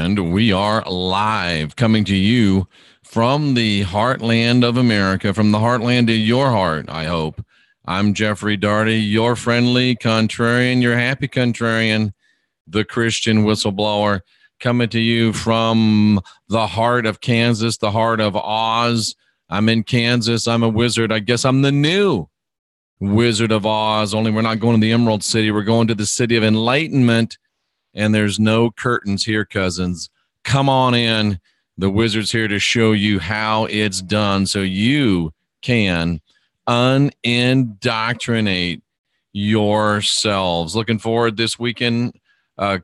And we are live, coming to you from the heartland of America, from the heartland of your heart, I hope. I'm Jeffrey Daugherty, your friendly contrarian, your happy contrarian, the Christian whistleblower, coming to you from the heart of Kansas, the heart of Oz. I'm in Kansas. I'm a wizard. I guess I'm the new Wizard of Oz, only we're not going to the Emerald City. We're going to the City of Enlightenment. And there's no curtains here, cousins. Come on in. The wizard's here to show you how it's done so you can unindoctrinate yourselves. Looking forward this weekend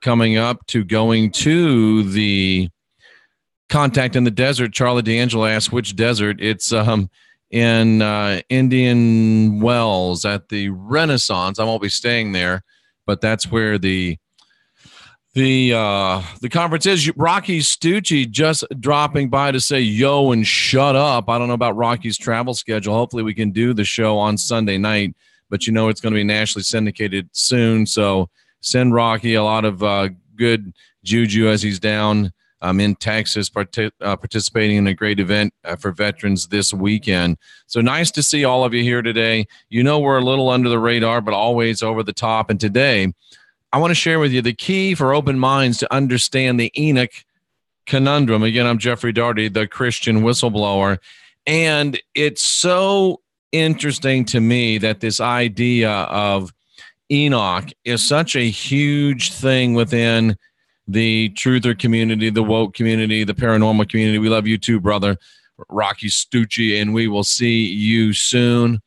coming up to going to the Contact in the Desert. Charlie D'Angelo asked which desert. It's in Indian Wells at the Renaissance. I won't be staying there, but that's where the conference is. Rocky Stucci just dropping by to say yo and shut up. I don't know about Rocky's travel schedule. Hopefully we can do the show on Sunday night, but you know it's going to be nationally syndicated soon. So send Rocky a lot of good juju as he's down in Texas participating in a great event for veterans this weekend. So nice to see all of you here today. You know we're a little under the radar, but always over the top. And today I want to share with you the key for open minds to understand the Enoch conundrum. Again, I'm Jeffrey Daugherty, the Christian whistleblower. And it's so interesting to me that this idea of Enoch is such a huge thing within the truther community, the woke community, the paranormal community. We love you too, brother, Rocky Stucci, and we will see you soon.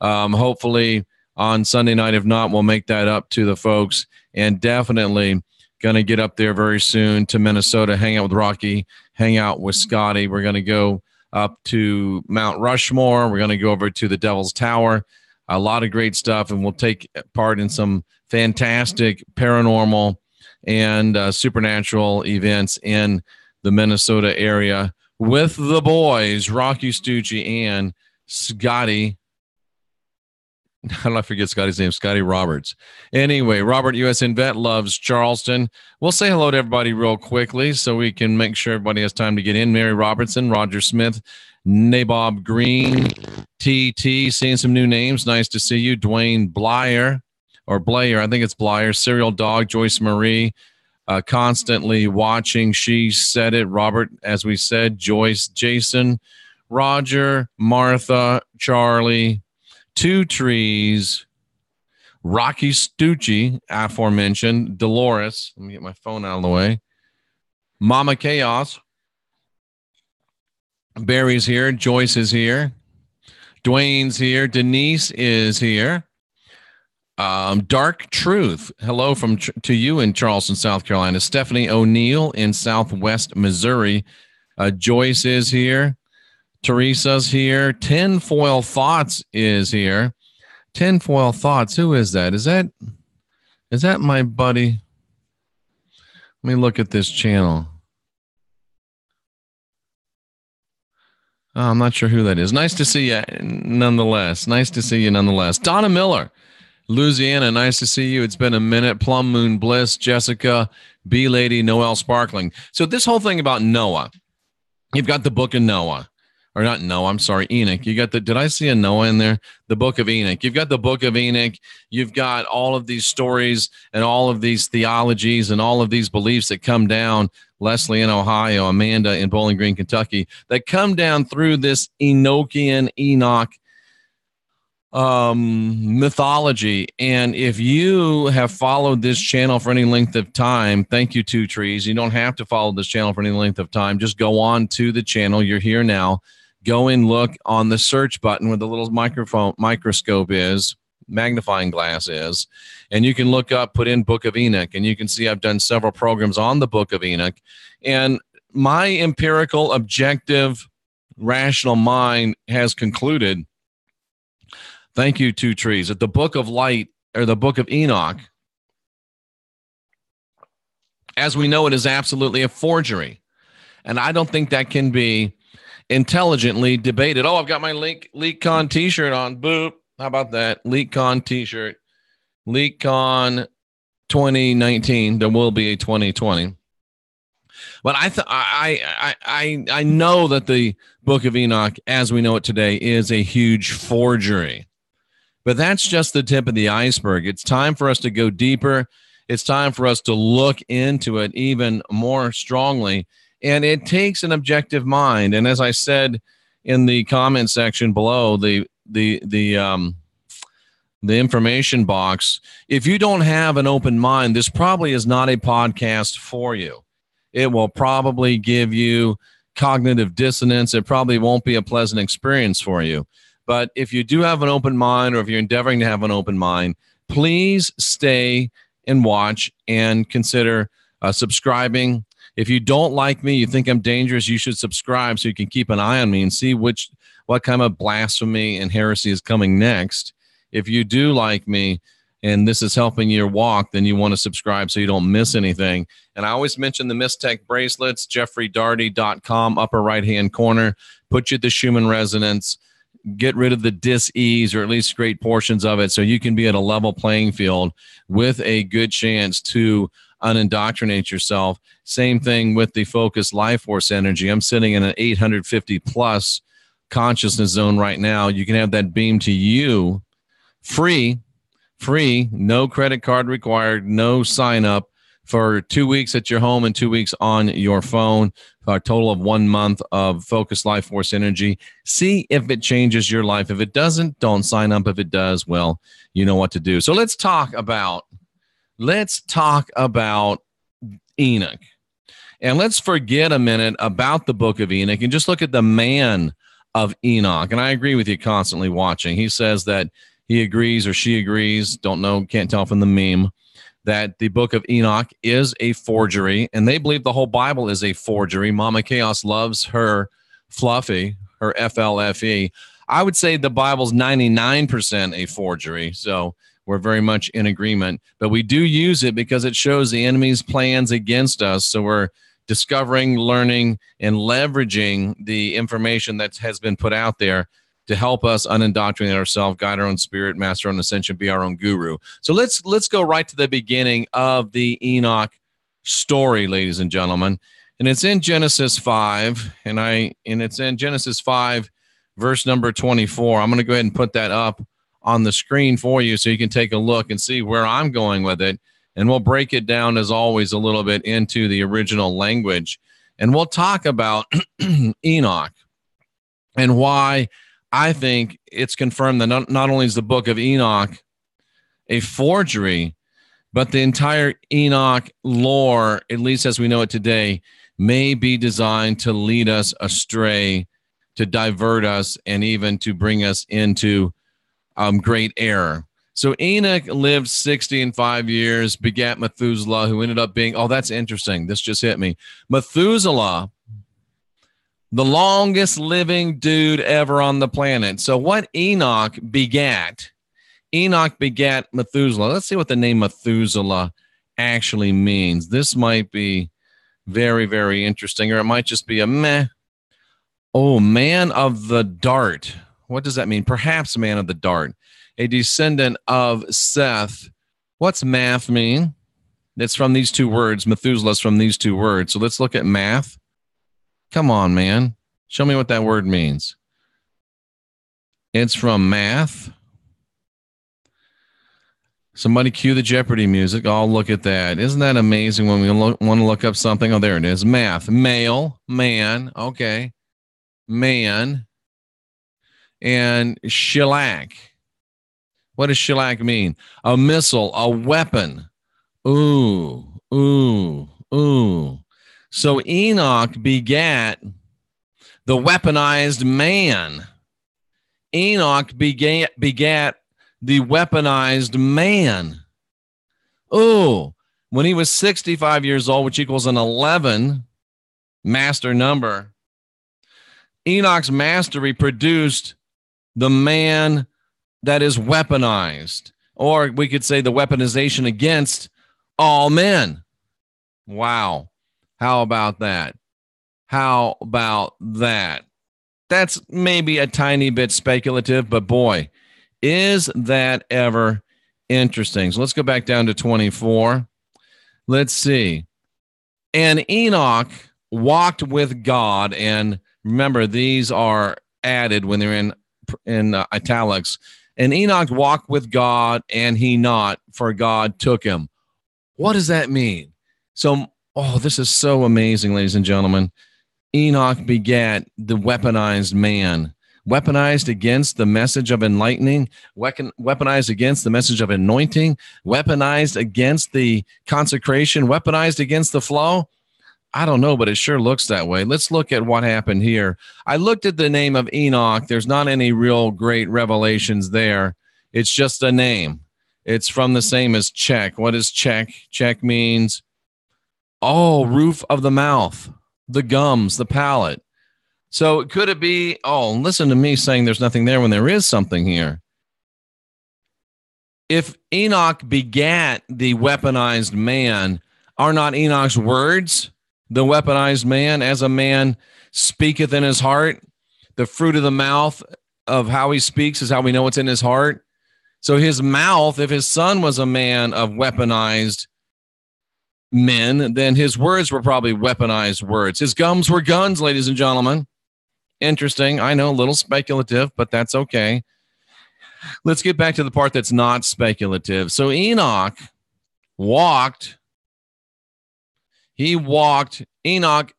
Hopefully on Sunday night. If not, we'll make that up to the folks. And definitely going to get up there very soon to Minnesota, hang out with Rocky, hang out with Scotty. We're going to go up to Mount Rushmore. We're going to go over to the Devil's Tower. A lot of great stuff, and we'll take part in some fantastic paranormal and supernatural events in the Minnesota area with the boys, Rocky Stucci and Scotty. How did I forget Scotty's name? Scotty Roberts. Anyway, Robert USN Vet loves Charleston. We'll say hello to everybody real quickly so we can make sure everybody has time to get in. Mary Robertson, Roger Smith, Nabob Green, TT, seeing some new names. Nice to see you. Dwayne Blair, I think it's Blyer. Serial Dog, Joyce Marie, constantly watching. She said it. Robert, as we said, Joyce, Jason, Roger, Martha, Charlie, Two Trees, Rocky Stucci, aforementioned, Dolores. Let me get my phone out of the way. Mama Chaos. Barry's here. Joyce is here. Dwayne's here. Denise is here. Dark Truth. Hello to you in Charleston, South Carolina. Stephanie O'Neill in Southwest Missouri. Joyce is here. Teresa's here. Tinfoil Thoughts is here. Tinfoil Thoughts. Who is that? Is that my buddy? Let me look at this channel. Oh, I'm not sure who that is. Nice to see you nonetheless. Donna Miller, Louisiana. Nice to see you. It's been a minute. Plum Moon Bliss, Jessica, B Lady, Noel Sparkling. So this whole thing about Noah, you've got the book of Noah. Or not Noah, I'm sorry, Enoch. You got did I see a Noah in there? The book of Enoch. You've got the book of Enoch. You've got all of these stories and all of these theologies and all of these beliefs that come down, Leslie in Ohio, Amanda in Bowling Green, Kentucky, that come down through this Enochian Enoch mythology. And if you have followed this channel for any length of time, thank you, Two Trees. You don't have to follow this channel for any length of time. Just go on to the channel. You're here now. Go and look on the search button where the little microscope is, magnifying glass is, and you can look up, put in Book of Enoch, and you can see I've done several programs on the Book of Enoch. And my empirical, objective, rational mind has concluded, thank you, Two Trees, that the Book of Light, or the Book of Enoch, as we know it, is absolutely a forgery. And I don't think that can be intelligently debated. Oh, I've got my LeakCon t-shirt on. Boop. How about that? LeakCon t-shirt. LeakCon 2019. There will be a 2020. But I know that the Book of Enoch, as we know it today, is a huge forgery. But that's just the tip of the iceberg. It's time for us to go deeper. It's time for us to look into it even more strongly. And it takes an objective mind. And as I said in the comment section below, the information box, if you don't have an open mind, this probably is not a podcast for you. It will probably give you cognitive dissonance. It probably won't be a pleasant experience for you. But if you do have an open mind, or if you're endeavoring to have an open mind, please stay and watch and consider subscribing. If you don't like me, you think I'm dangerous, you should subscribe so you can keep an eye on me and see what kind of blasphemy and heresy is coming next. If you do like me and this is helping your walk, then you want to subscribe so you don't miss anything. And I always mention the Mystech bracelets, jeffreydaugherty.com, upper right-hand corner. Put you at the Schumann resonance. Get rid of the dis-ease, or at least great portions of it, so you can be at a level playing field with a good chance to unindoctrinate yourself. Same thing with the focused life force energy. I'm sitting in an 850 plus consciousness zone right now. You can have that beam to you free, no credit card required, no sign up, for 2 weeks at your home and 2 weeks on your phone, for a total of 1 month of focused life force energy. See if it changes your life. If it doesn't, don't sign up. If it does, well, you know what to do. So let's talk about Enoch. And let's forget a minute about the Book of Enoch and just look at the man of Enoch. And I agree with you constantly watching. He says that he agrees, or she agrees, don't know, can't tell from the meme, that the Book of Enoch is a forgery, and they believe the whole Bible is a forgery. Mama Chaos loves her Fluffy, her FLFE. I would say the Bible's 99% a forgery, so we're very much in agreement. But we do use it because it shows the enemy's plans against us, so we're discovering, learning, and leveraging the information that has been put out there to help us unindoctrinate ourselves, guide our own spirit, master our own ascension, be our own guru. So let's go right to the beginning of the Enoch story, ladies and gentlemen. And it's in Genesis 5, and it's in Genesis 5, verse number 24. I'm going to go ahead and put that up on the screen for you so you can take a look and see where I'm going with it. And we'll break it down, as always, a little bit into the original language. And we'll talk about Enoch and why I think it's confirmed that not only is the Book of Enoch a forgery, but the entire Enoch lore, at least as we know it today, may be designed to lead us astray, to divert us, and even to bring us into great error. So Enoch lived 60 and 5 years, begat Methuselah, who ended up being, oh, that's interesting. This just hit me. Methuselah, the longest living dude ever on the planet. So what Enoch begat Methuselah. Let's see what the name Methuselah actually means. This might be very, very interesting, or it might just be a meh. Oh, man of the dart. What does that mean? Perhaps man of the dart, a descendant of Seth. What's math mean? It's from these two words. Methuselah's from these two words. So let's look at math. Come on, man. Show me what that word means. It's from math. Somebody cue the Jeopardy music. I'll look at that. Isn't that amazing when we want to look up something? Oh, there it is. Math. Male. Man. Okay. Man. And shellac. What does shellac mean? A missile. A weapon. Ooh. So Enoch begat the weaponized man. Enoch begat the weaponized man. Oh, when he was 65 years old, which equals an 11 master number, Enoch's mastery produced the man that is weaponized, or we could say the weaponization against all men. Wow. How about that? How about that? That's maybe a tiny bit speculative, but boy, is that ever interesting. So let's go back down to 24. Let's see. And Enoch walked with God. And remember, these are added when they're in italics. And Enoch walked with God, and he not, for God took him. What does that mean? So, this is so amazing, ladies and gentlemen. Enoch begat the weaponized man, weaponized against the message of enlightening, weaponized against the message of anointing, weaponized against the consecration, weaponized against the flow. I don't know, but it sure looks that way. Let's look at what happened here. I looked at the name of Enoch. There's not any real great revelations there. It's just a name. It's from the same as check. What is check? Check means, roof of the mouth, the gums, the palate. So could it be, listen to me saying there's nothing there when there is something here. If Enoch begat the weaponized man, are not Enoch's words the weaponized man? As a man speaketh in his heart, the fruit of the mouth of how he speaks is how we know what's in his heart. So his mouth, if his son was a man of weaponized men, then his words were probably weaponized words. His gums were guns, ladies and gentlemen. Interesting. I know, a little speculative, but that's okay. Let's get back to the part that's not speculative. So Enoch walked. Enoch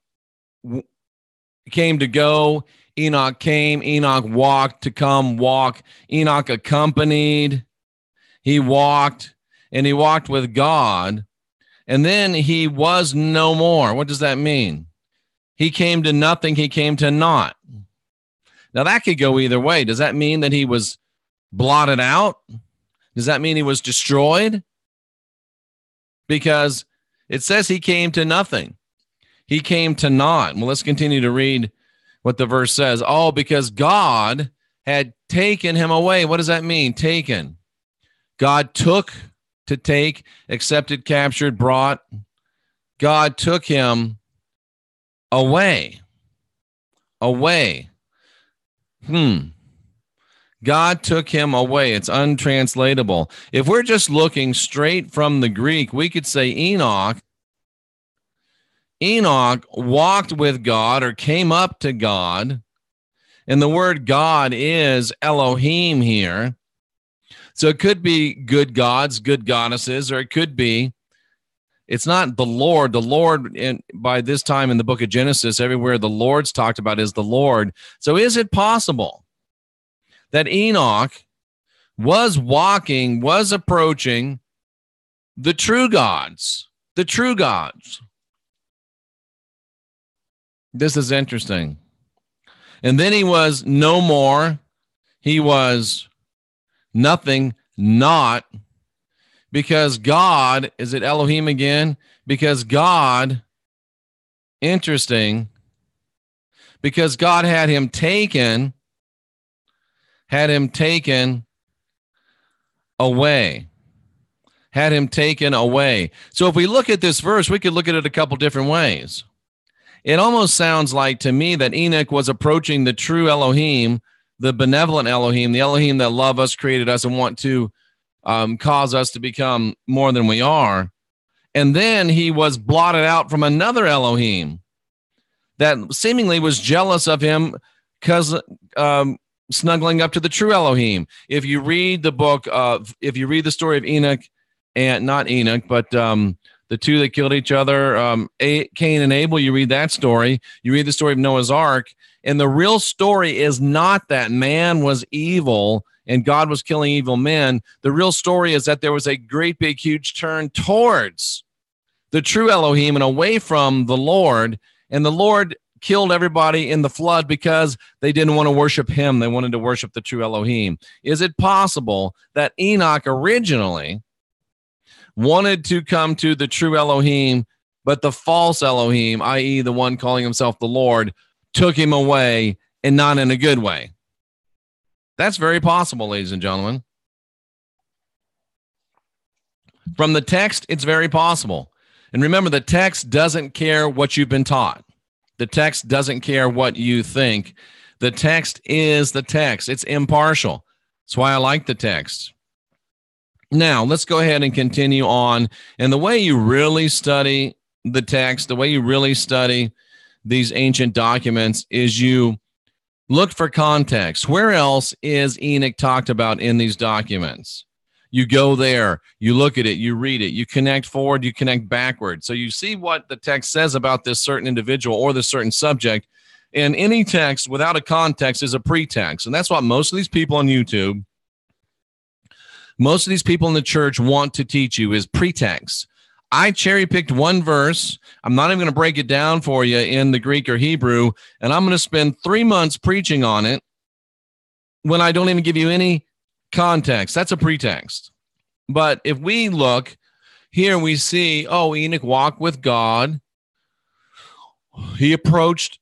came to go. Enoch came. Enoch walked to come walk. Enoch accompanied. He walked, and he walked with God. And then he was no more. What does that mean? He came to nothing. He came to naught. Now, that could go either way. Does that mean that he was blotted out? Does that mean he was destroyed? Because it says he came to nothing. He came to naught. Well, let's continue to read what the verse says. Because God had taken him away. What does that mean? Taken. God took, to take, accepted, captured, brought. God took him away. Away. God took him away. It's untranslatable. If we're just looking straight from the Greek, we could say Enoch walked with God or came up to God. And the word God is Elohim here. So it could be good gods, good goddesses, or it could be, it's not the Lord. The Lord, by this time in the book of Genesis, everywhere the Lord's talked about is the Lord. So is it possible that Enoch was approaching the true gods? The true gods. This is interesting. And then he was no more. He was nothing, not, because God, is it Elohim again? Because God, interesting, because God had him taken away. Had him taken away. So if we look at this verse, we could look at it a couple different ways. It almost sounds like to me that Enoch was approaching the true Elohim, the benevolent Elohim, the Elohim that loved us, created us, and want to cause us to become more than we are. And then he was blotted out from another Elohim that seemingly was jealous of him because snuggling up to the true Elohim. If you read the story of Enoch, and not Enoch, but the two that killed each other, Cain and Abel, you read that story. You read the story of Noah's Ark, and the real story is not that man was evil and God was killing evil men. The real story is that there was a great big huge turn towards the true Elohim and away from the Lord, and the Lord killed everybody in the flood because they didn't want to worship him. They wanted to worship the true Elohim. Is it possible that Enoch originally wanted to come to the true Elohim, but the false Elohim, i.e. the one calling himself the Lord, took him away, and not in a good way? That's very possible, ladies and gentlemen. From the text, it's very possible. And remember, the text doesn't care what you've been taught. The text doesn't care what you think. The text is the text. It's impartial. That's why I like the text. Now, let's go ahead and continue on. And the way you really study the text, the way you really study these ancient documents is you look for context. Where else is Enoch talked about in these documents? You go there, you look at it, you read it, you connect forward, you connect backward. So you see what the text says about this certain individual or this certain subject. And any text without a context is a pretext. And that's what most of these people on YouTube, most of these people in the church want to teach you is pretext. I cherry picked one verse. I'm not even going to break it down for you in the Greek or Hebrew, and I'm going to spend 3 months preaching on it when I don't even give you any context. That's a pretext. But if we look here, we see, Enoch walked with God. He approached,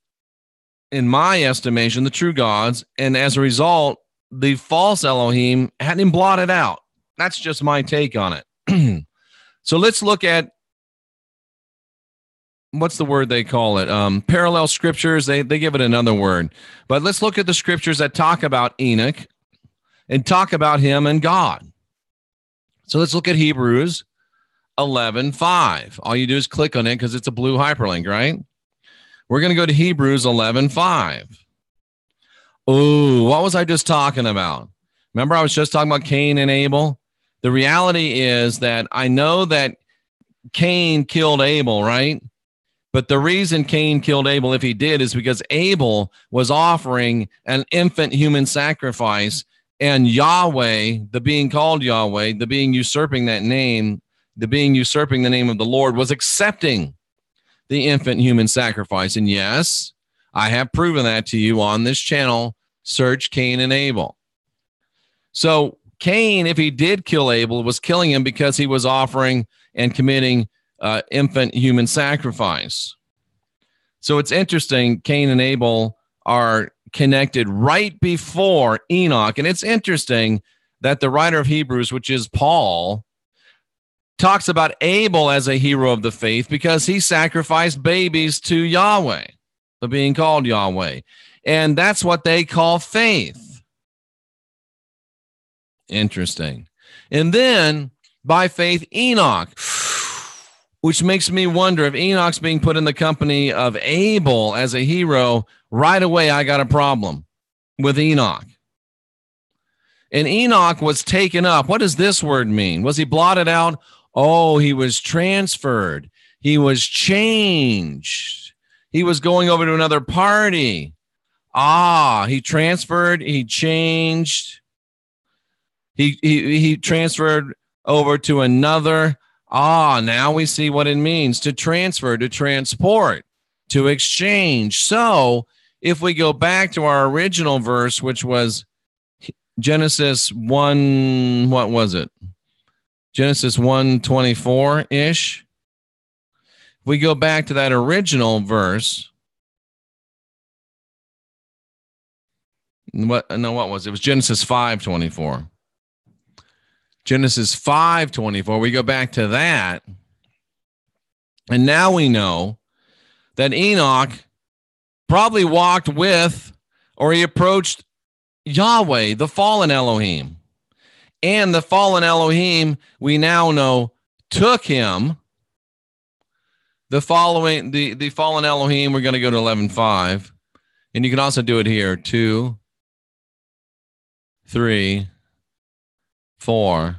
in my estimation, the true gods, and as a result, the false Elohim had him blotted out. That's just my take on it. So let's look at, what's the word they call it? Parallel scriptures. They give it another word. But let's look at the scriptures that talk about Enoch and talk about him and God. So let's look at Hebrews 11:5. All you do is click on it because it's a blue hyperlink, right? We're going to go to Hebrews 11:5. Oh, what was I just talking about? Remember I was just talking about Cain and Abel? The reality is that I know that Cain killed Abel, right? But the reason Cain killed Abel, if he did, is because Abel was offering an infant human sacrifice, and Yahweh, the being called Yahweh, the being usurping that name, the being usurping the name of the Lord, was accepting the infant human sacrifice. And yes, I have proven that to you on this channel. Search Cain and Abel. So Cain, if he did kill Abel, was killing him because he was offering and committing infant human sacrifice. So it's interesting, Cain and Abel are connected right before Enoch. And it's interesting that the writer of Hebrews, which is Paul, talks about Abel as a hero of the faith because he sacrificed babies to Yahweh, the being called Yahweh. And that's what they call faith. Interesting. And then by faith, Enoch, which makes me wonder if Enoch's being put in the company of Abel as a hero, right away I got a problem with Enoch. And Enoch was taken up. What does this word mean? Was he blotted out? Oh, he was transferred. He was changed. He was going over to another party. He transferred, he changed. He transferred over to another. Now we see what it means to transfer, to transport, to exchange. So if we go back to our original verse, which was Genesis 1, what was it? Genesis 1:24-ish. If we go back to that original verse, what was it? It was Genesis 5:24. Genesis 5:24. We go back to that. And now we know that Enoch probably walked with, or he approached Yahweh, the fallen Elohim. And the fallen Elohim, we now know, took him. The fallen Elohim, we're going to go to 11:5. And you can also do it here. 2, 3, 4,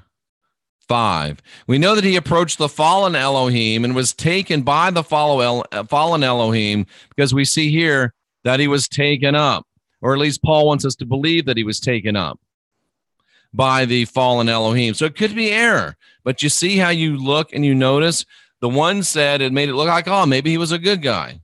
5. We know that he approached the fallen Elohim and was taken by the fallen Elohim, because we see here that he was taken up, or at least Paul wants us to believe that he was taken up by the fallen Elohim. So it could be error, but you see how you look and you notice the one said it made it look like, maybe he was a good guy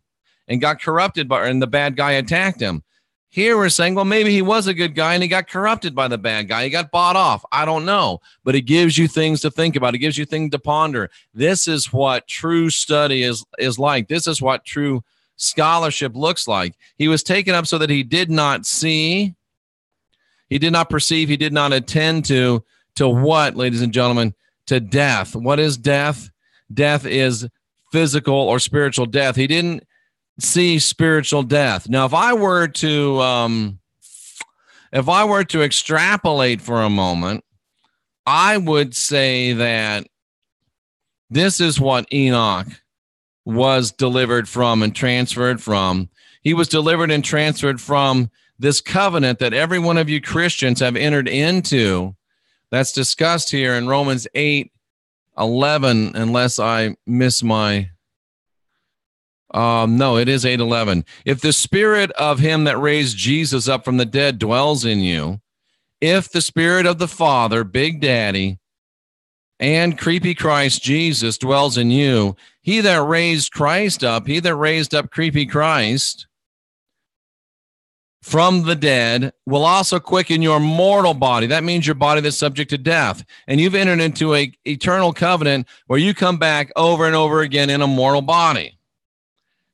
and got corrupted and the bad guy attacked him. Here we're saying, well, maybe he was a good guy and he got corrupted by the bad guy. He got bought off. I don't know. But it gives you things to think about. It gives you things to ponder. This is what true study is like. This is what true scholarship looks like. He was taken up so that he did not see, he did not perceive, he did not attend to what, ladies and gentlemen? To death. What is death? Death is physical or spiritual death. He didn't see spiritual death. Now, if I were to extrapolate for a moment, I would say that this is what Enoch was delivered from and transferred from. He was delivered and transferred from this covenant that every one of you Christians have entered into. That's discussed here in Romans 8:11, unless I miss my... no, it is 8:11. If the spirit of him that raised Jesus up from the dead dwells in you, if the spirit of the Father, Big Daddy, and creepy Christ Jesus dwells in you, he that raised Christ up, he that raised up creepy Christ from the dead will also quicken your mortal body. That means your body that's subject to death. And you've entered into an eternal covenant where you come back over and over again in a mortal body.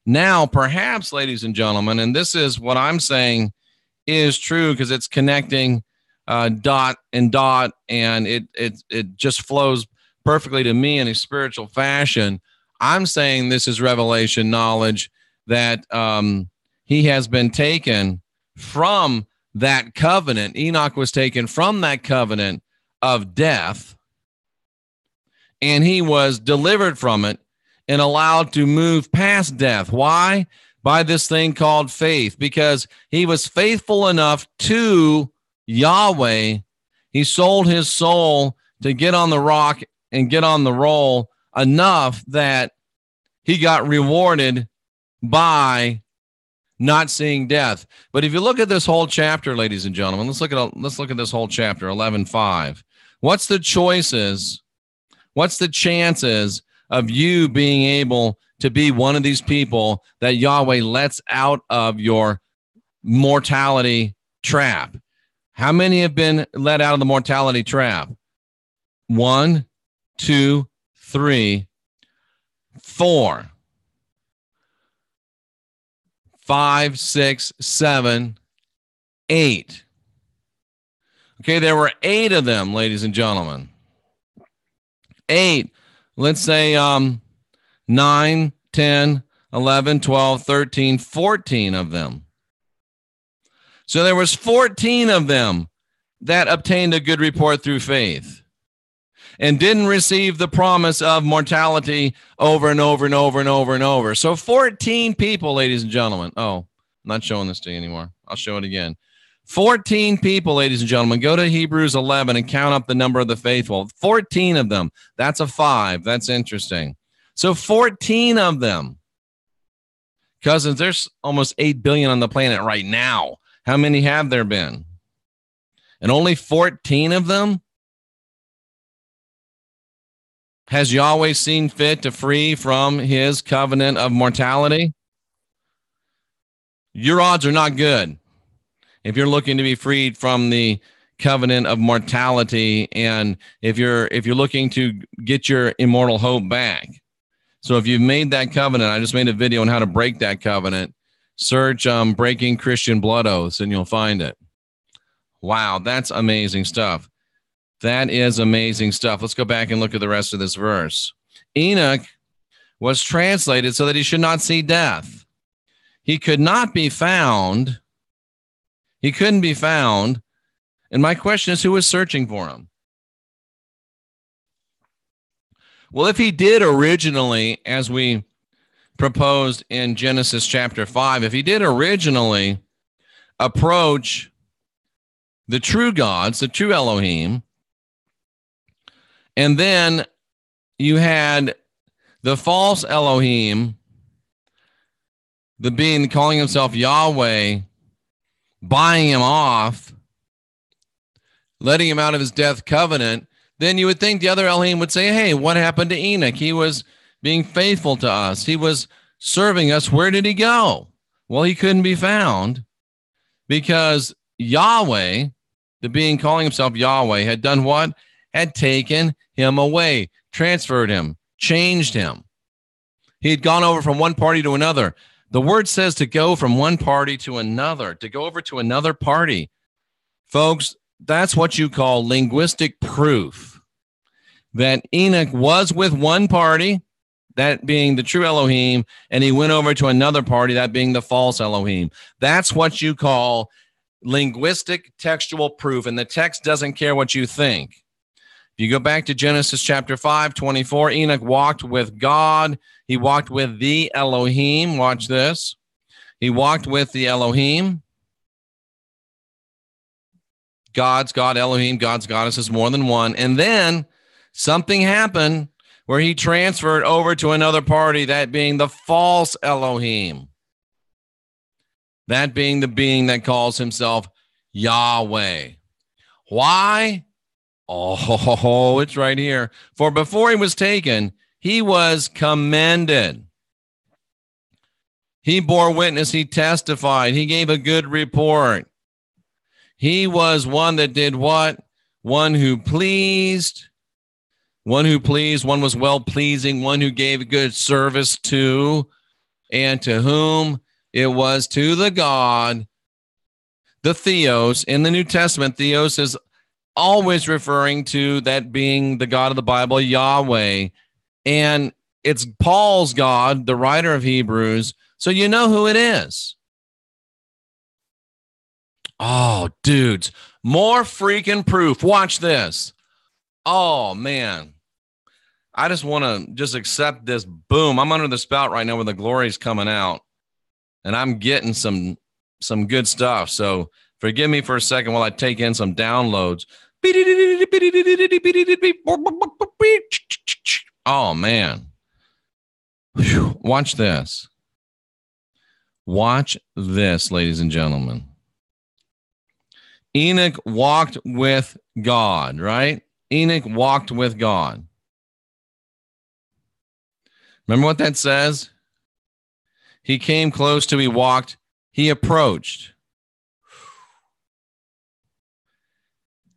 Now, perhaps, ladies and gentlemen, and this is what I'm saying is true because it's connecting dot and dot, and it just flows perfectly to me in a spiritual fashion. I'm saying this is revelation knowledge that he has been taken from that covenant. Enoch was taken from that covenant of death, and he was delivered from it and allowed to move past death. Why? By this thing called faith, because he was faithful enough to Yahweh. He sold his soul to get on the rock and get on the roll enough that he got rewarded by not seeing death. But if you look at this whole chapter, ladies and gentlemen, let's look at this whole chapter 11:5. What's the choices? What's the chances of you being able to be one of these people that Yahweh lets out of your mortality trap? How many have been let out of the mortality trap? 1, 2, 3, 4, 5, 6, 7, 8. Okay, there were 8 of them, ladies and gentlemen. 8. Let's say 9, 10, 11, 12, 13, 14 of them. So there was 14 of them that obtained a good report through faith and didn't receive the promise of mortality over and over and over and over and over. So 14 people, ladies and gentlemen. Oh, I'm not showing this to you anymore. I'll show it again. 14 people, ladies and gentlemen. Go to Hebrews 11 and count up the number of the faithful. 14 of them. That's a 5. That's interesting. So 14 of them. Cousins, there's almost 8 billion on the planet right now. How many have there been? And only 14 of them? Has Yahweh seen fit to free from his covenant of mortality? Your odds are not good if you're looking to be freed from the covenant of mortality, and if you're looking to get your immortal hope back. So if you've made that covenant, I just made a video on how to break that covenant. Search breaking Christian blood oaths and you'll find it. Wow, that's amazing stuff. That is amazing stuff. Let's go back and look at the rest of this verse. Enoch was translated so that he should not see death. He could not be found. He couldn't be found. And my question is, who was searching for him? Well, if he did originally, as we proposed in Genesis chapter 5, if he did originally approach the true gods, the true Elohim, and then you had the false Elohim, the being calling himself Yahweh, buying him off, letting him out of his death covenant, then you would think the other Elohim would say, hey, what happened to Enoch? He was being faithful to us. He was serving us. Where did he go? Well, he couldn't be found because Yahweh, the being calling himself Yahweh, had done what? Had taken him away, transferred him, changed him. He had gone over from one party to another. The word says to go from one party to another, to go over to another party. Folks, that's what you call linguistic proof that Enoch was with one party, that being the true Elohim, and he went over to another party, that being the false Elohim. That's what you call linguistic textual proof, and the text doesn't care what you think. If you go back to Genesis chapter 5:24, Enoch walked with God. He walked with the Elohim. Watch this. He walked with the Elohim. God's God, Elohim, God's goddess is more than one. And then something happened where he transferred over to another party, that being the false Elohim. That being the being that calls himself Yahweh. Why? Oh, it's right here. For before he was taken, he was commended. He bore witness. He testified. He gave a good report. He was one that did what? One who pleased. One who pleased. One was well-pleasing. One who gave good service to. And to whom? It was to the God, the Theos. In the New Testament, Theos is always referring to that being the God of the Bible, Yahweh. And it's Paul's God, the writer of Hebrews. So you know who it is. Oh, dudes, more freaking proof. Watch this. Oh, man. I just want to just accept this. Boom. I'm under the spout right now where the glory's coming out. And I'm getting some good stuff. So forgive me for a second while I take in some downloads. Oh, man. Whew. Watch this. Watch this, ladies and gentlemen. Enoch walked with God, right? Enoch walked with God. Remember what that says? He came close to, he walked, he approached.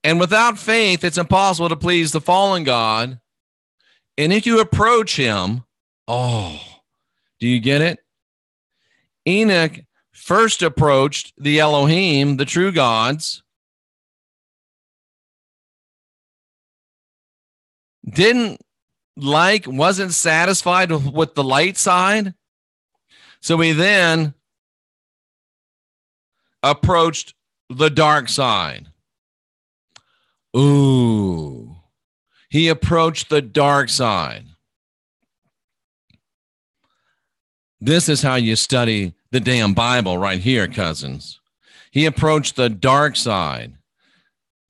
And without faith, it's impossible to please the fallen God. And if you approach him, oh, do you get it? Enoch first approached the Elohim, the true gods. Wasn't satisfied with the light side. So he then approached the dark side. Ooh, he approached the dark side. This is how you study the damn Bible right here, cousins. He approached the dark side.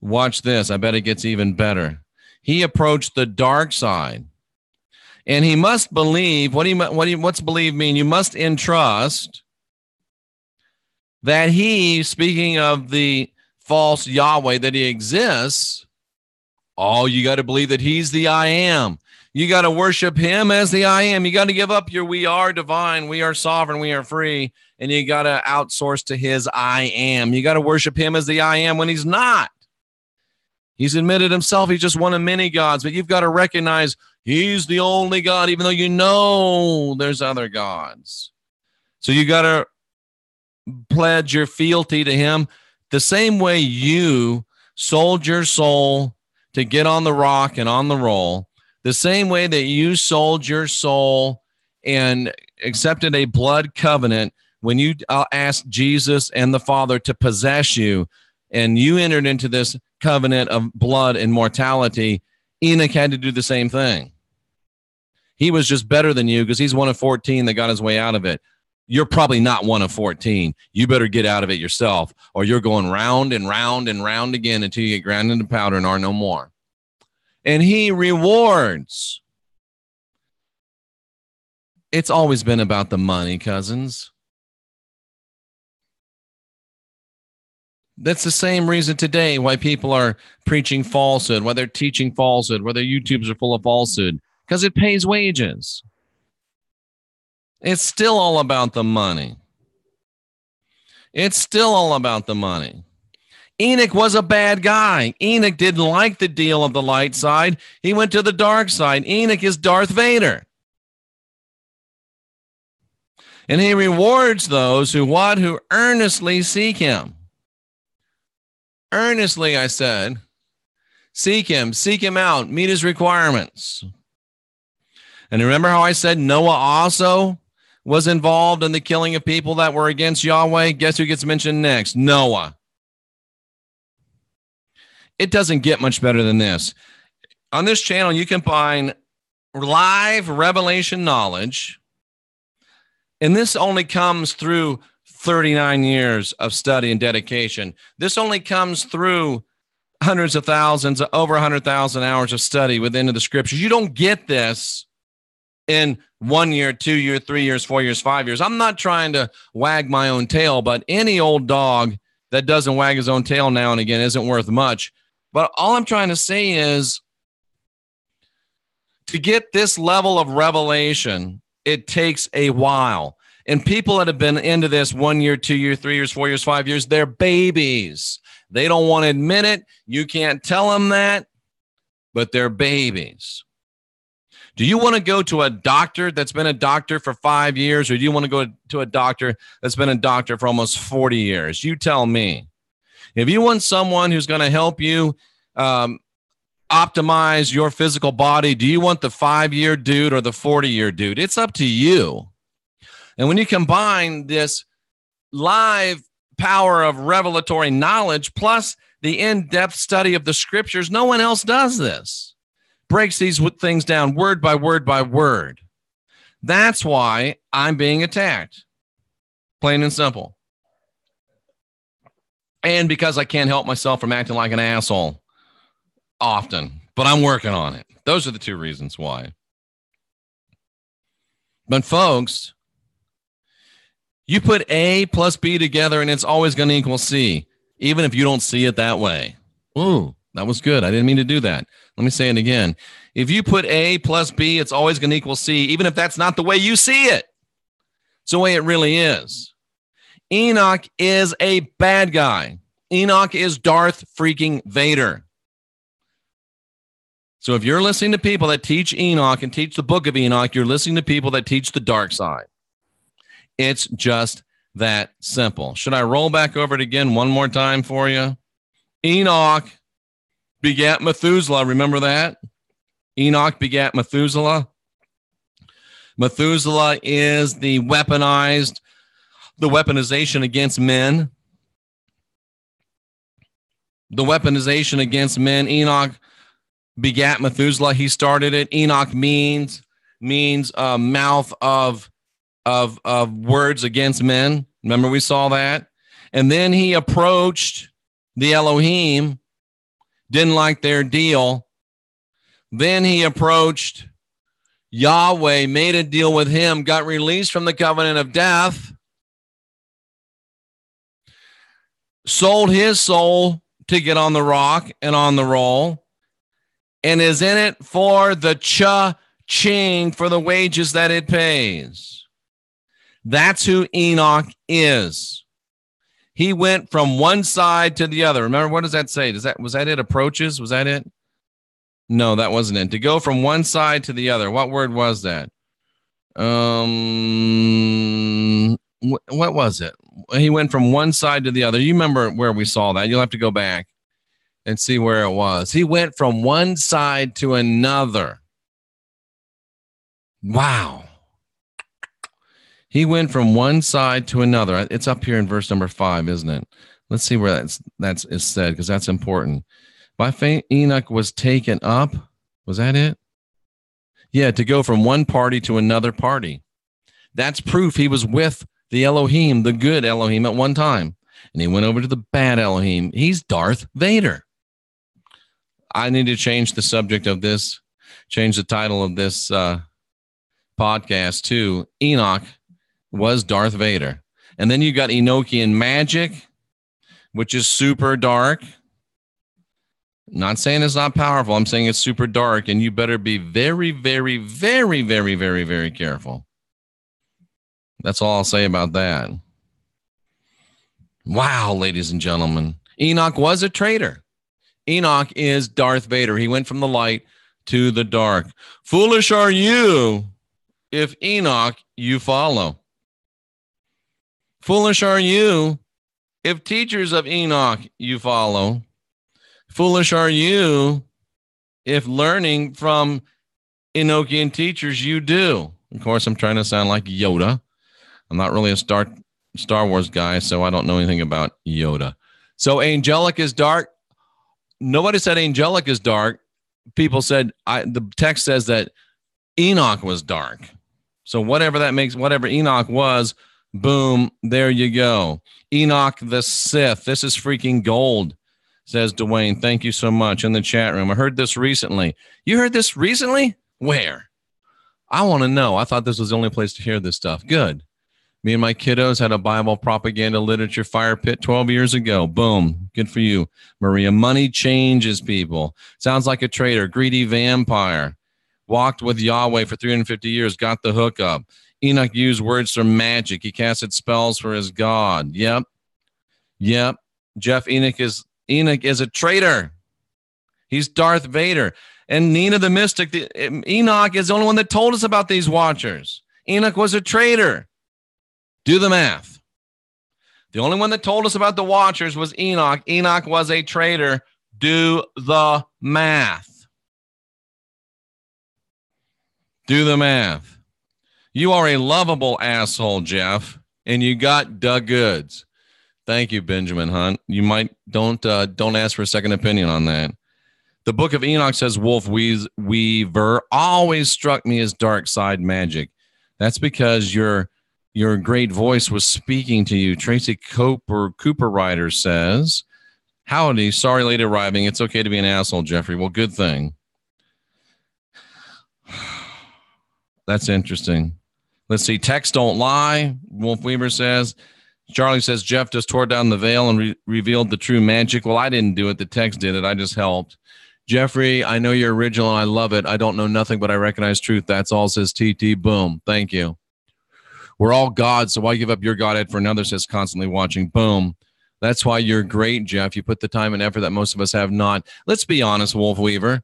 Watch this. I bet it gets even better. He approached the dark side. And he must believe, what's believe mean? You must entrust that he, speaking of the false Yahweh, that he exists. Oh, you got to believe that he's the I am. You got to worship him as the I am. You got to give up your we are divine, we are sovereign, we are free, and you got to outsource to his I am. You got to worship him as the I am when he's not. He's admitted himself he's just one of many gods, but you've got to recognize he's the only God, even though you know there's other gods. So you got to pledge your fealty to him the same way you sold your soul to get on the rock and on the roll, the same way that you sold your soul and accepted a blood covenant when you asked Jesus and the Father to possess you, and you entered into this covenant of blood and mortality. Enoch had to do the same thing. He was just better than you because he's one of 14 that got his way out of it. You're probably not one of 14. You better get out of it yourself, or you're going round and round and round again until you get ground into powder and are no more. And he rewards. It's always been about the money, cousins. That's the same reason today why people are preaching falsehood, why they're teaching falsehood, why their YouTubes are full of falsehood, because it pays wages. It's still all about the money. It's still all about the money. Enoch was a bad guy. Enoch didn't like the deal of the light side. He went to the dark side. Enoch is Darth Vader. And he rewards those who what? Who earnestly seek him. Earnestly, I said, seek him out, meet his requirements. And remember how I said Noah also was involved in the killing of people that were against Yahweh? Guess who gets mentioned next? Noah. It doesn't get much better than this. On this channel, you can find live revelation knowledge. And this only comes through 39 years of study and dedication. This only comes through hundreds of thousands, over 100,000 hours of study within the scriptures. You don't get this in 1 year, 2 years, 3 years, 4 years, 5 years. I'm not trying to wag my own tail, but any old dog that doesn't wag his own tail now and again isn't worth much. But all I'm trying to say is, to get this level of revelation, it takes a while. And people that have been into this 1 year, 2 years, 3 years, 4 years, 5 years, they're babies. They don't want to admit it. You can't tell them that, but they're babies. Do you want to go to a doctor that's been a doctor for 5 years, or do you want to go to a doctor that's been a doctor for almost 40 years? You tell me. If you want someone who's going to help you optimize your physical body, do you want the 5-year dude or the 40-year dude? It's up to you. And when you combine this live power of revelatory knowledge plus the in-depth study of the scriptures, no one else does this. Breaks these things down word by word by word. That's why I'm being attacked. Plain and simple. And because I can't help myself from acting like an asshole often, but I'm working on it. Those are the two reasons why. But folks, you put A plus B together and it's always going to equal C, even if you don't see it that way. Ooh, that was good. I didn't mean to do that. Let me say it again. If you put A plus B, it's always going to equal C, even if that's not the way you see it. It's the way it really is. Enoch is a bad guy. Enoch is Darth freaking Vader. So if you're listening to people that teach Enoch and teach the book of Enoch, you're listening to people that teach the dark side. It's just that simple. Should I roll back over it again one more time for you? Enoch begat Methuselah. Remember that? Enoch begat Methuselah. Methuselah is the weaponization against men. The weaponization against men. Enoch begat Methuselah. He started it. Enoch means a mouth of words against men. Remember we saw that? And then he approached the Elohim, didn't like their deal. Then he approached Yahweh, made a deal with him, got released from the covenant of death, sold his soul to get on the rock and on the roll, and is in it for the cha-ching, for the wages that it pays. That's who Enoch is. He went from one side to the other. Remember, what does that say? Was that it? Approaches? Was that it? No, that wasn't it. To go from one side to the other. What word was that? What was it? He went from one side to the other. You remember where we saw that? You'll have to go back and see where it was. He went from one side to another. Wow. He went from one side to another. It's up here in verse number 5, isn't it? Let's see where that's said, because that's important. By faith, Enoch was taken up. Was that it? Yeah, to go from one party to another party. That's proof he was with the Elohim, the good Elohim, at one time. And he went over to the bad Elohim. He's Darth Vader. I need to change the subject of this, change the title of this podcast to Enoch was Darth Vader. And then you got Enochian magic, which is super dark. Not saying it's not powerful. I'm saying it's super dark, and you better be very, very, very, very, very, very careful. That's all I'll say about that. Wow, ladies and gentlemen. Enoch was a traitor. Enoch is Darth Vader. He went from the light to the dark. Foolish are you if Enoch you follow. Foolish are you if teachers of Enoch you follow. Foolish are you if learning from Enochian teachers you do. Of course, I'm trying to sound like Yoda. I'm not really a Star Wars guy, so I don't know anything about Yoda. So angelic is dark. Nobody said angelic is dark, people said, the text says that Enoch was dark. So whatever that makes, whatever Enoch was, boom, there you go. Enoch the Sith. This is freaking gold, says Dwayne. Thank you so much in the chat room. I heard this recently. You heard this recently? Where? I want to know. I thought this was the only place to hear this stuff. Good. Me and my kiddos had a Bible propaganda literature fire pit 12 years ago. Boom. Good for you, Maria. Money changes people. Sounds like a traitor. Greedy vampire. Walked with Yahweh for 350 years. Got the hookup. Enoch used words for magic. He casted spells for his God. Yep. Jeff, Enoch is a traitor. He's Darth Vader. And Nina the Mystic, Enoch is the only one that told us about these watchers. Enoch was a traitor. Do the math. The only one that told us about the watchers was Enoch. Enoch was a traitor. Do the math. Do the math. You are a lovable asshole, Jeff, and you got the goods. Thank you, Benjamin Hunt. You might don't ask for a second opinion on that. The book of Enoch says Wolf Weaver always struck me as dark side magic. That's because your great voice was speaking to you. Tracy Cooper Ryder says, howdy, sorry late arriving. It's okay to be an asshole, Jeffrey. Well, good thing. That's interesting. Let's see. Texts don't lie. Wolf Weaver says. Charlie says, Jeff just tore down the veil and revealed the true magic. Well, I didn't do it. The text did it. I just helped. Jeffrey, I know you're original and I love it. I don't know nothing, but I recognize truth. That's all, says TT. Boom. Thank you. We're all gods, so why give up your Godhead for another, says constantly watching. Boom. That's why you're great, Jeff. You put the time and effort that most of us have not. Let's be honest, Wolf Weaver.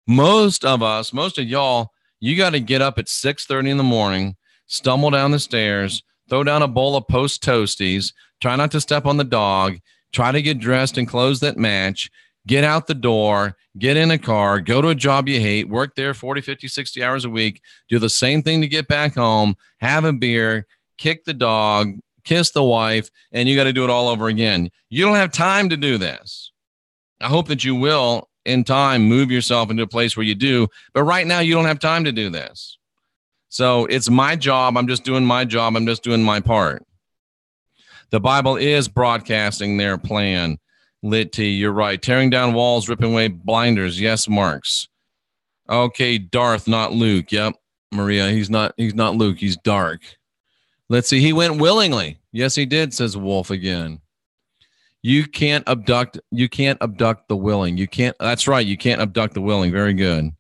Most of us, most of y'all, you got to get up at 6:30 in the morning, stumble down the stairs, throw down a bowl of Post Toasties, try not to step on the dog, try to get dressed in clothes that match, get out the door, get in a car, go to a job you hate, work there 40, 50, 60 hours a week, do the same thing to get back home, have a beer, kick the dog, kiss the wife, and you got to do it all over again. You don't have time to do this. I hope that you will, in time, move yourself into a place where you do, but right now you don't have time to do this. So it's my job. I'm just doing my job. I'm just doing my part. The Bible is broadcasting their plan. Lit T, you're right. Tearing down walls, ripping away blinders. Yes, Marks. Okay, Darth, not Luke. Yep, Maria, he's not Luke. He's dark. Let's see. He went willingly. Yes, he did, says Wolf again. You can't abduct the willing. You can't. That's right. You can't abduct the willing. Very good.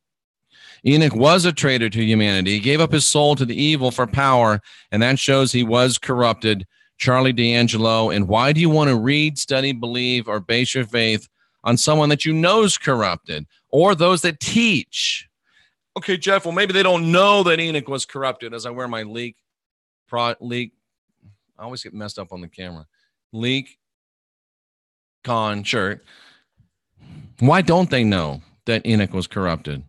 Enoch was a traitor to humanity. He gave up his soul to the evil for power, and that shows he was corrupted. Charlie D'Angelo, and why do you want to read, study, believe, or base your faith on someone that you know is corrupted, or those that teach? Okay, Jeff, well, maybe they don't know that Enoch was corrupted. As I wear my I always get messed up on the camera. Leak con shirt. Why don't they know that Enoch was corrupted?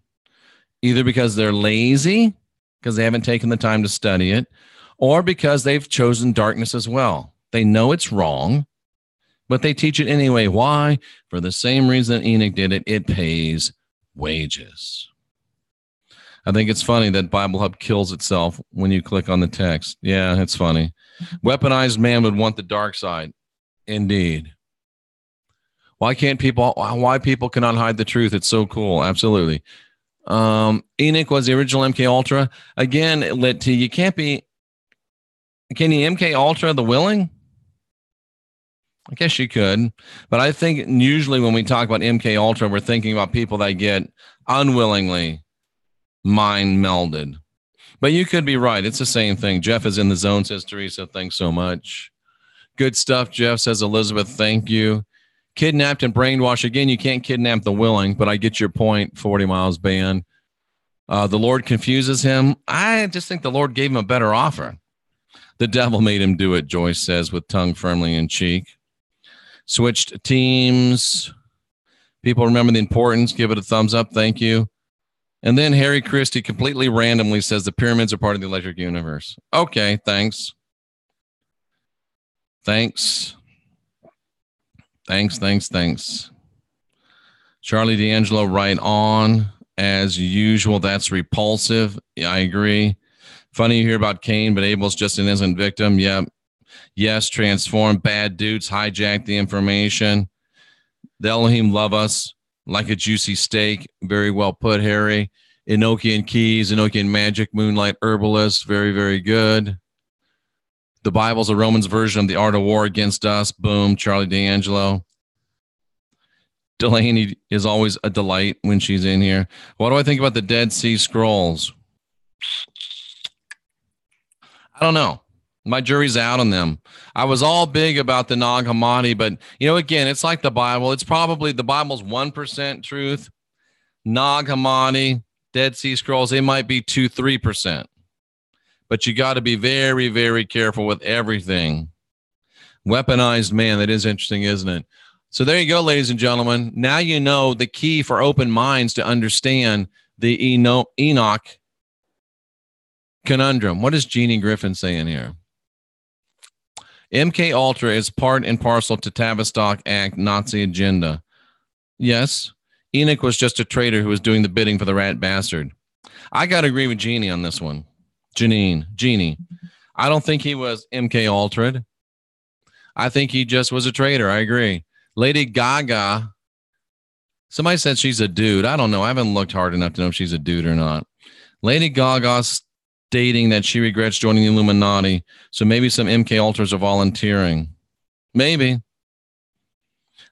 Either because they're lazy, because they haven't taken the time to study it, or because they've chosen darkness as well. They know it's wrong, but they teach it anyway. Why? For the same reason Enoch did it. It pays wages. I think it's funny that Bible Hub kills itself when you click on the text. Yeah, it's funny. Weaponized man would want the dark side. Indeed. Why people cannot hide the truth? It's so cool. Absolutely. Enoch was the original MK Ultra. Again, Lit T, you can't be. Can you MK Ultra the willing? I guess you could. But I think usually when we talk about MK Ultra, we're thinking about people that get unwillingly mind melded. But you could be right. It's the same thing. Jeff is in the zone, says Teresa. Thanks so much. Good stuff, Jeff, says Elizabeth. Thank you. Kidnapped and brainwashed. Again, you can't kidnap the willing, but I get your point. 40 miles ban. The Lord confuses him. I just think the Lord gave him a better offer. The devil made him do it, Joyce says, with tongue firmly in cheek. Switched teams. People remember the importance. Give it a thumbs up. Thank you. And then Harry Christie completely randomly says the pyramids are part of the electric universe. Okay, thanks. Thanks. Charlie D'Angelo, right on. As usual, that's repulsive. Yeah, I agree. Funny you hear about Cain, but Abel's just an innocent victim. Yep. Yes, transform. Bad dudes hijack the information. The Elohim love us like a juicy steak. Very well put, Harry. Enochian keys, Enochian magic, moonlight herbalist. Very, very good. The Bible's a Romans version of the art of war against us. Boom, Charlie D'Angelo. Delaney is always a delight when she's in here. What do I think about the Dead Sea Scrolls? I don't know. My jury's out on them. I was all big about the Nag Hammadi, but, again, it's like the Bible. It's probably the Bible's 1% truth. Nag Hammadi, Dead Sea Scrolls, they might be 2-3%. But you got to be very, very careful with everything. Weaponized man, that is interesting, isn't it? So there you go, ladies and gentlemen. Now you know the key for open minds to understand the Enoch conundrum. What is Jeannie Griffin saying here? MK Ultra is part and parcel to Tavistock Act Nazi agenda. Yes, Enoch was just a traitor who was doing the bidding for the rat bastard. I got to agree with Jeannie on this one. Jeannie. I don't think he was MK Ultra. I think he just was a traitor. I agree. Lady Gaga. Somebody said she's a dude. I don't know. I haven't looked hard enough to know if she's a dude or not. Lady Gaga stating that she regrets joining the Illuminati. So maybe some MK Ultras are volunteering. Maybe.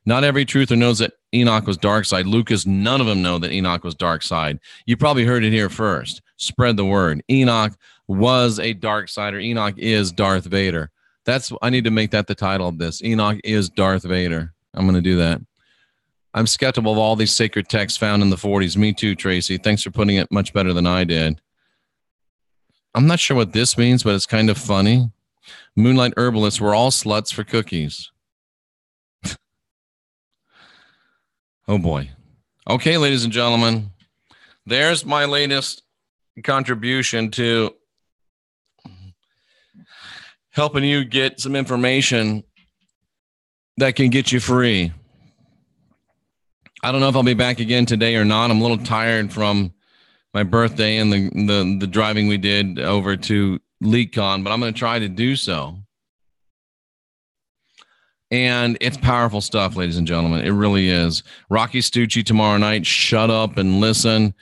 Not every truther knows that Enoch was dark side. Lucas, none of them know that Enoch was dark side. You probably heard it here first. Spread the word. Enoch was a dark sider. Enoch is Darth Vader. I need to make that the title of this. Enoch is Darth Vader. I'm going to do that. I'm skeptical of all these sacred texts found in the 40s. Me too, Tracy. Thanks for putting it much better than I did. I'm not sure what this means, but it's kind of funny. Moonlight herbalists were all sluts for cookies. Oh, boy. Okay, ladies and gentlemen, there's my latest contribution to helping you get some information that can get you free. I don't know if I'll be back again today or not. I'm a little tired from my birthday and the driving we did over to LeakCon, but I'm going to try to do so. And it's powerful stuff, ladies and gentlemen. It really is. Rocky Stucci tomorrow night. Shut up and listen.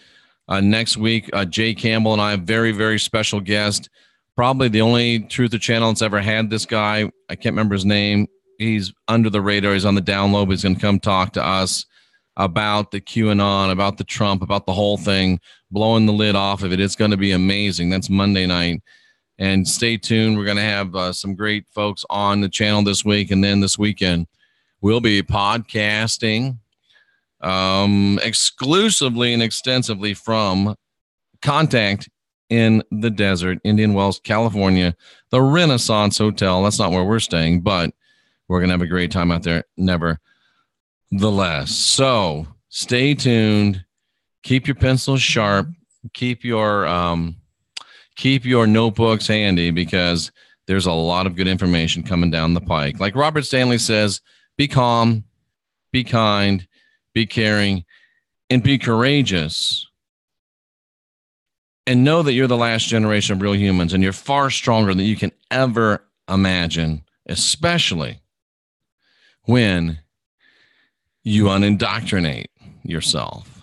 Next week, Jay Campbell and I have a very, very special guest. Probably the only Truther channel that's ever had this guy. I can't remember his name. He's under the radar. He's on the down low, but he's going to come talk to us about the QAnon, about the Trump, about the whole thing, blowing the lid off of it. It's going to be amazing. That's Monday night. And stay tuned. We're going to have some great folks on the channel this week. And then this weekend, we'll be podcasting exclusively and extensively from Contact in the Desert, Indian Wells, California, the Renaissance Hotel. That's not where we're staying, but we're going to have a great time out there, nevertheless. So stay tuned. Keep your pencils sharp. Keep your notebooks handy, because there's a lot of good information coming down the pike. Like Robert Stanley says, be calm, be kind, be caring, and be courageous. And know that you're the last generation of real humans, and you're far stronger than you can ever imagine, especially when you unindoctrinate yourself.